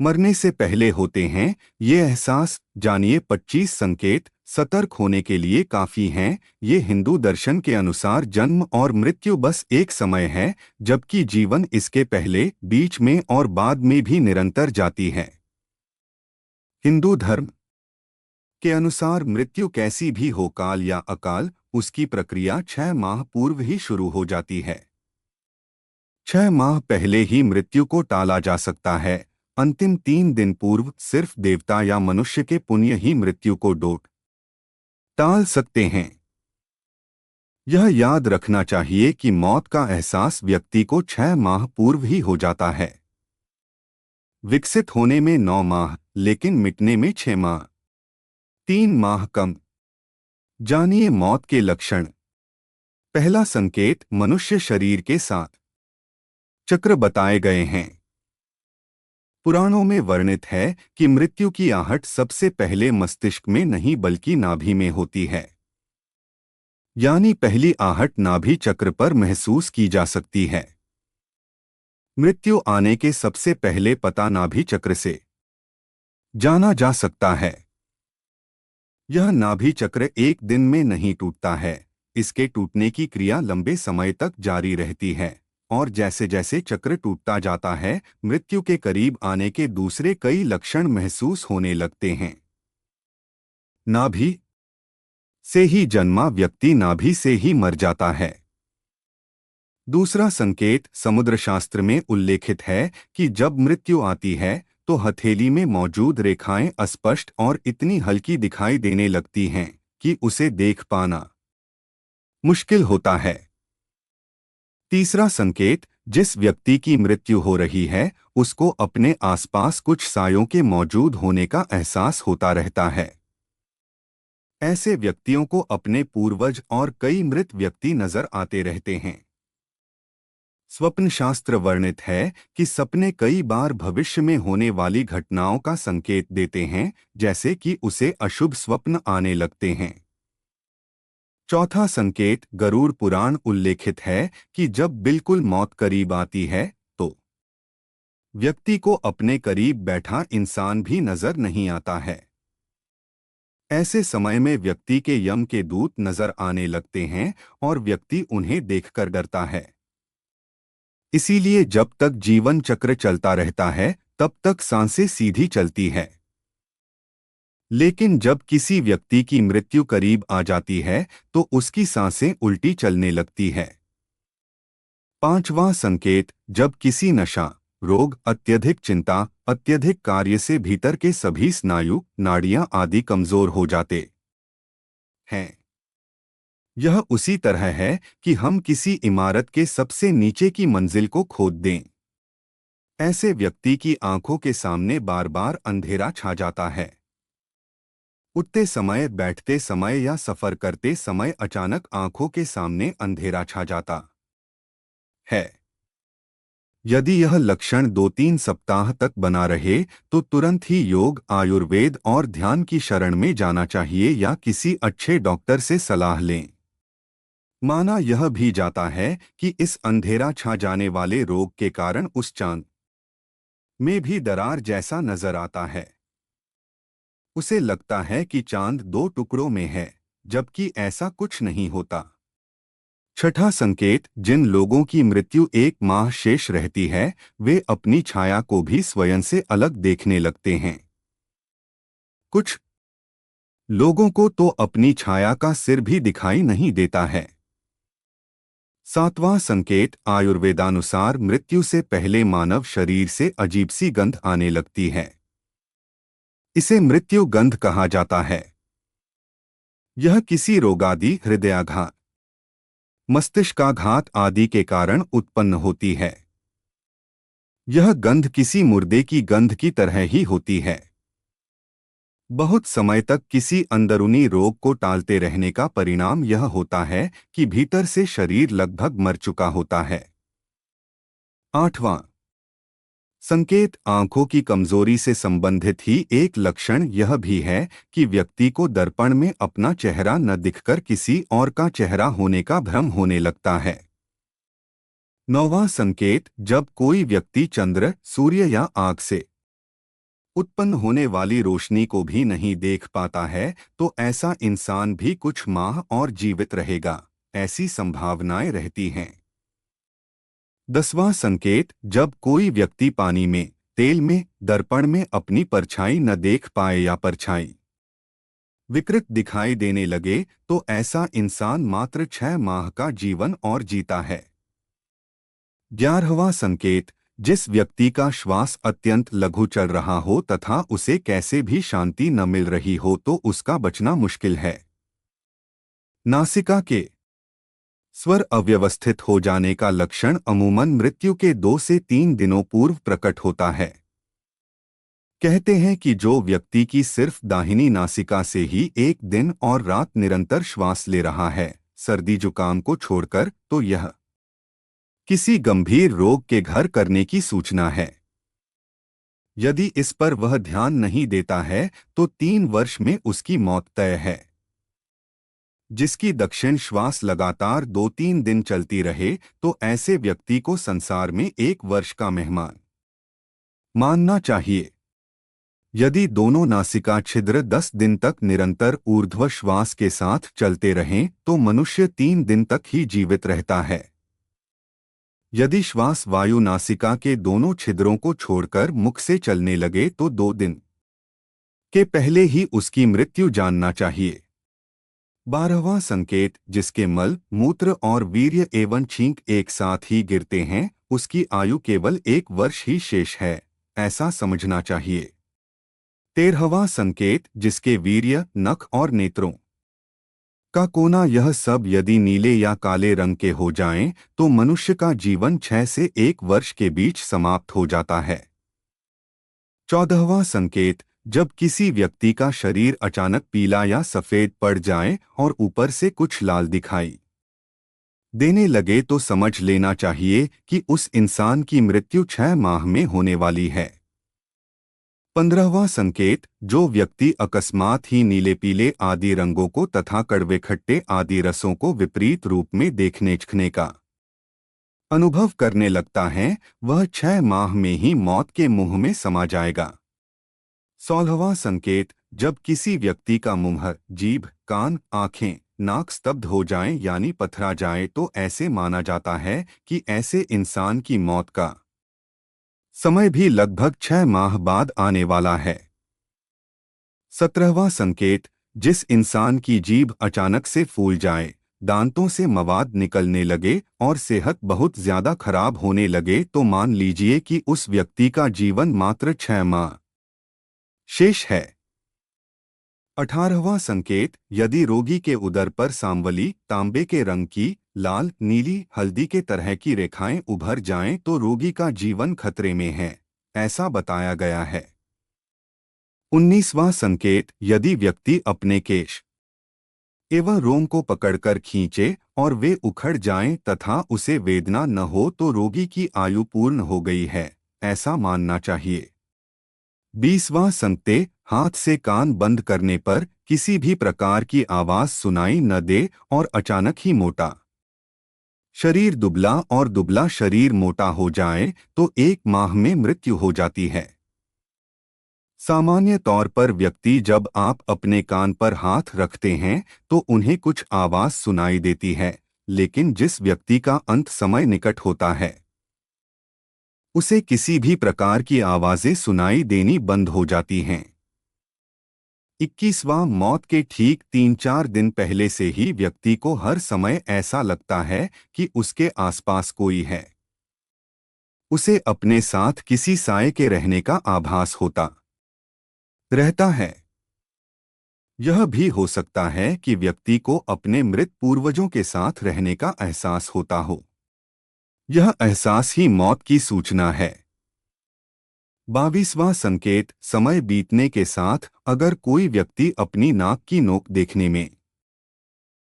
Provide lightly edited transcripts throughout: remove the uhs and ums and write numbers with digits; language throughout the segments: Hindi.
मरने से पहले होते हैं ये एहसास। जानिए 25 संकेत सतर्क होने के लिए काफी हैं। ये हिंदू दर्शन के अनुसार जन्म और मृत्यु बस एक समय है, जबकि जीवन इसके पहले, बीच में और बाद में भी निरंतर जाती है। हिंदू धर्म के अनुसार मृत्यु कैसी भी हो, काल या अकाल, उसकी प्रक्रिया 6 माह पूर्व ही शुरू हो जाती है। 6 माह पहले ही मृत्यु को टाला जा सकता है। अंतिम 3 दिन पूर्व सिर्फ देवता या मनुष्य के पुण्य ही मृत्यु को टाल सकते हैं। यह याद रखना चाहिए कि मौत का एहसास व्यक्ति को 6 माह पूर्व ही हो जाता है। विकसित होने में 9 माह, लेकिन मिटने में 6 माह, 3 माह कम। जानिए मौत के लक्षण। पहला संकेत, मनुष्य शरीर के साथ चक्र बताए गए हैं। पुराणों में वर्णित है कि मृत्यु की आहट सबसे पहले मस्तिष्क में नहीं बल्कि नाभि में होती है। यानी पहली आहट नाभि चक्र पर महसूस की जा सकती है। मृत्यु आने के सबसे पहले पता नाभि चक्र से जाना जा सकता है। यह नाभि चक्र एक दिन में नहीं टूटता है। इसके टूटने की क्रिया लंबे समय तक जारी रहती है, और जैसे जैसे चक्र टूटता जाता है, मृत्यु के करीब आने के दूसरे कई लक्षण महसूस होने लगते हैं। नाभि से ही जन्मा व्यक्ति नाभि से ही मर जाता है। दूसरा संकेत, समुद्रशास्त्र में उल्लेखित है कि जब मृत्यु आती है तो हथेली में मौजूद रेखाएं अस्पष्ट और इतनी हल्की दिखाई देने लगती हैं कि उसे देख पाना मुश्किल होता है। तीसरा संकेत, जिस व्यक्ति की मृत्यु हो रही है उसको अपने आसपास कुछ सायों के मौजूद होने का एहसास होता रहता है। ऐसे व्यक्तियों को अपने पूर्वज और कई मृत व्यक्ति नजर आते रहते हैं। स्वप्न शास्त्र वर्णित है कि सपने कई बार भविष्य में होने वाली घटनाओं का संकेत देते हैं, जैसे कि उसे अशुभ स्वप्न आने लगते हैं। चौथा संकेत, गरुड़ पुराण उल्लेखित है कि जब बिल्कुल मौत करीब आती है तो व्यक्ति को अपने करीब बैठा इंसान भी नजर नहीं आता है। ऐसे समय में व्यक्ति के यम के दूत नजर आने लगते हैं और व्यक्ति उन्हें देखकर डरता है। इसीलिए जब तक जीवन चक्र चलता रहता है तब तक सांसें सीधी चलती है, लेकिन जब किसी व्यक्ति की मृत्यु करीब आ जाती है तो उसकी सांसें उल्टी चलने लगती है। पांचवां संकेत, जब किसी नशा, रोग, अत्यधिक चिंता, अत्यधिक कार्य से भीतर के सभी स्नायु, नाड़ियां आदि कमजोर हो जाते हैं। यह उसी तरह है कि हम किसी इमारत के सबसे नीचे की मंजिल को खोद दें। ऐसे व्यक्ति की आंखों के सामने बार बार अंधेरा छा जाता है। उठते समय, बैठते समय या सफर करते समय अचानक आंखों के सामने अंधेरा छा जाता है। यदि यह लक्षण 2-3 सप्ताह तक बना रहे तो तुरंत ही योग, आयुर्वेद और ध्यान की शरण में जाना चाहिए या किसी अच्छे डॉक्टर से सलाह लें। माना यह भी जाता है कि इस अंधेरा छा जाने वाले रोग के कारण उस चांद में भी दरार जैसा नजर आता है। उसे लगता है कि चांद 2 टुकड़ों में है, जबकि ऐसा कुछ नहीं होता। छठा संकेत, जिन लोगों की मृत्यु 1 माह शेष रहती है वे अपनी छाया को भी स्वयं से अलग देखने लगते हैं। कुछ लोगों को तो अपनी छाया का सिर भी दिखाई नहीं देता है। सातवां संकेत, आयुर्वेदानुसार मृत्यु से पहले मानव शरीर से अजीब सी गंध आने लगती है। इसे मृत्यु गंध कहा जाता है। यह किसी रोगादि, हृदयाघात, मस्तिष्काघात आदि के कारण उत्पन्न होती है। यह गंध किसी मुर्दे की गंध की तरह ही होती है। बहुत समय तक किसी अंदरूनी रोग को टालते रहने का परिणाम यह होता है कि भीतर से शरीर लगभग मर चुका होता है। आठवां संकेत, आंखों की कमजोरी से संबंधित ही एक लक्षण यह भी है कि व्यक्ति को दर्पण में अपना चेहरा न दिखकर किसी और का चेहरा होने का भ्रम होने लगता है। नौवां संकेत, जब कोई व्यक्ति चंद्र, सूर्य या आग से उत्पन्न होने वाली रोशनी को भी नहीं देख पाता है, तो ऐसा इंसान भी कुछ माह और जीवित रहेगा, ऐसी संभावनाएं रहती हैं। 10वां संकेत, जब कोई व्यक्ति पानी में, तेल में, दर्पण में अपनी परछाई न देख पाए या परछाई विकृत दिखाई देने लगे, तो ऐसा इंसान मात्र 6 माह का जीवन और जीता है। 11वां संकेत, जिस व्यक्ति का श्वास अत्यंत लघु चल रहा हो तथा उसे कैसे भी शांति न मिल रही हो, तो उसका बचना मुश्किल है। नासिका के स्वर अव्यवस्थित हो जाने का लक्षण अमूमन मृत्यु के 2 से 3 दिनों पूर्व प्रकट होता है। कहते हैं कि जो व्यक्ति की सिर्फ दाहिनी नासिका से ही एक दिन और रात निरंतर श्वास ले रहा है, सर्दी जुकाम को छोड़कर, तो यह किसी गंभीर रोग के घर करने की सूचना है। यदि इस पर वह ध्यान नहीं देता है, तो 3 वर्ष में उसकी मौत तय है। जिसकी दक्षिण श्वास लगातार 2-3 दिन चलती रहे, तो ऐसे व्यक्ति को संसार में 1 वर्ष का मेहमान मानना चाहिए। यदि दोनों नासिका छिद्र 10 दिन तक निरंतर ऊर्ध्व श्वास के साथ चलते रहें, तो मनुष्य 3 दिन तक ही जीवित रहता है। यदि श्वास वायु नासिका के दोनों छिद्रों को छोड़कर मुख से चलने लगे, तो 2 दिन के पहले ही उसकी मृत्यु जानना चाहिए। 12वां संकेत, जिसके मल, मूत्र और वीर्य एवं छींक एक साथ ही गिरते हैं, उसकी आयु केवल 1 वर्ष ही शेष है, ऐसा समझना चाहिए। 13वां संकेत, जिसके वीर्य, नख और नेत्रों का कोना, यह सब यदि नीले या काले रंग के हो जाएं, तो मनुष्य का जीवन 6 से 1 वर्ष के बीच समाप्त हो जाता है। 14वां संकेत, जब किसी व्यक्ति का शरीर अचानक पीला या सफेद पड़ जाए और ऊपर से कुछ लाल दिखाई देने लगे, तो समझ लेना चाहिए कि उस इंसान की मृत्यु 6 माह में होने वाली है। 15वां संकेत, जो व्यक्ति अकस्मात ही नीले पीले आदि रंगों को तथा कड़वे खट्टे आदि रसों को विपरीत रूप में देखने चखने का अनुभव करने लगता है, वह 6 माह में ही मौत के मुंह में समा जाएगा। 16वां संकेत, जब किसी व्यक्ति का मुंह, जीभ, कान, आंखें, नाक स्तब्ध हो जाएं यानी पथरा जाए, तो ऐसे माना जाता है कि ऐसे इंसान की मौत का समय भी लगभग 6 माह बाद आने वाला है। 17वां संकेत, जिस इंसान की जीभ अचानक से फूल जाए, दांतों से मवाद निकलने लगे और सेहत बहुत ज्यादा खराब होने लगे, तो मान लीजिए कि उस व्यक्ति का जीवन मात्र 6 माह शेष है। 18वां संकेत, यदि रोगी के उदर पर सांवली, तांबे के रंग की, लाल, नीली, हल्दी के तरह की रेखाएं उभर जाएं, तो रोगी का जीवन खतरे में है, ऐसा बताया गया है। 19वां संकेत, यदि व्यक्ति अपने केश एवं रोम को पकड़कर खींचे और वे उखड़ जाएं तथा उसे वेदना न हो, तो रोगी की आयु पूर्ण हो गई है, ऐसा मानना चाहिए। 20वां संकेत, हाथ से कान बंद करने पर किसी भी प्रकार की आवाज सुनाई न दे और अचानक ही मोटा शरीर दुबला और दुबला शरीर मोटा हो जाए, तो 1 माह में मृत्यु हो जाती है। सामान्य तौर पर व्यक्ति जब आप अपने कान पर हाथ रखते हैं, तो उन्हें कुछ आवाज सुनाई देती है, लेकिन जिस व्यक्ति का अंत समय निकट होता है, उसे किसी भी प्रकार की आवाजें सुनाई देनी बंद हो जाती हैं। 21वां, मौत के ठीक 3-4 दिन पहले से ही व्यक्ति को हर समय ऐसा लगता है कि उसके आसपास कोई है। उसे अपने साथ किसी साए के रहने का आभास होता रहता है। यह भी हो सकता है कि व्यक्ति को अपने मृत पूर्वजों के साथ रहने का एहसास होता हो। यह एहसास ही मौत की सूचना है। 22वां संकेत, समय बीतने के साथ अगर कोई व्यक्ति अपनी नाक की नोक देखने में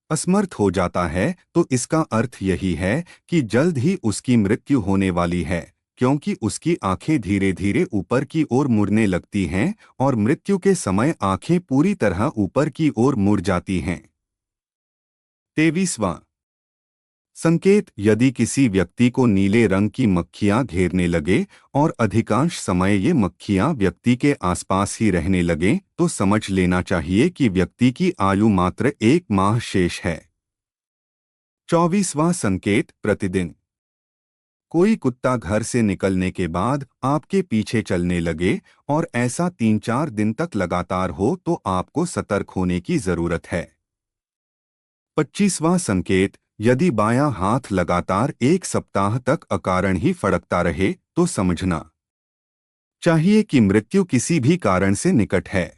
असमर्थ हो जाता है, तो इसका अर्थ यही है कि जल्द ही उसकी मृत्यु होने वाली है, क्योंकि उसकी आंखें धीरे धीरे ऊपर की ओर मुड़ने लगती हैं और मृत्यु के समय आंखें पूरी तरह ऊपर की ओर मुड़ जाती हैं। 23वां संकेत: यदि किसी व्यक्ति को नीले रंग की मक्खियां घेरने लगे और अधिकांश समय ये मक्खियां व्यक्ति के आसपास ही रहने लगें, तो समझ लेना चाहिए कि व्यक्ति की आयु मात्र 1 माह शेष है। 24वां संकेत: प्रतिदिन कोई कुत्ता घर से निकलने के बाद आपके पीछे चलने लगे और ऐसा 3-4 दिन तक लगातार हो तो आपको सतर्क होने की जरूरत है। 25वां संकेत: यदि बायां हाथ लगातार 1 सप्ताह तक अकारण ही फड़कता रहे तो समझना चाहिए कि मृत्यु किसी भी कारण से निकट है।